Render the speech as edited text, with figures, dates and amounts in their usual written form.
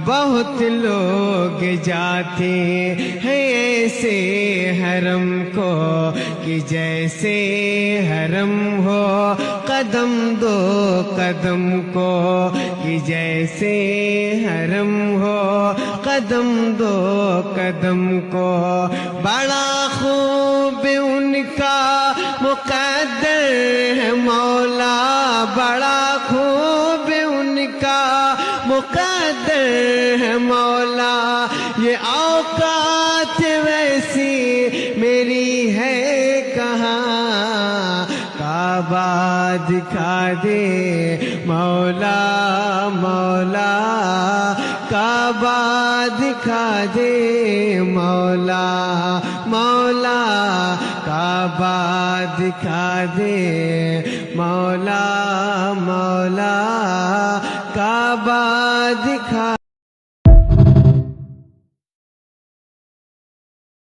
بہت لوگ جاتے ہیں ایسے حرم کو کہ جیسے حرم ہو قدم دو قدم کو، کہ جیسے حرم ہو قدم دو قدم کو۔ بڑا خوب ان کا مقدر ہے مولا، بڑا خوب ان کا مقدر ہے مولا، یہ اوقات ویسی میری ہے کہاں، کعبہ دکھا دے مولا مولا، کعبہ دکھا دے مولا مولا، کعبہ دکھا دے مولا مولا، کعبہ دکھا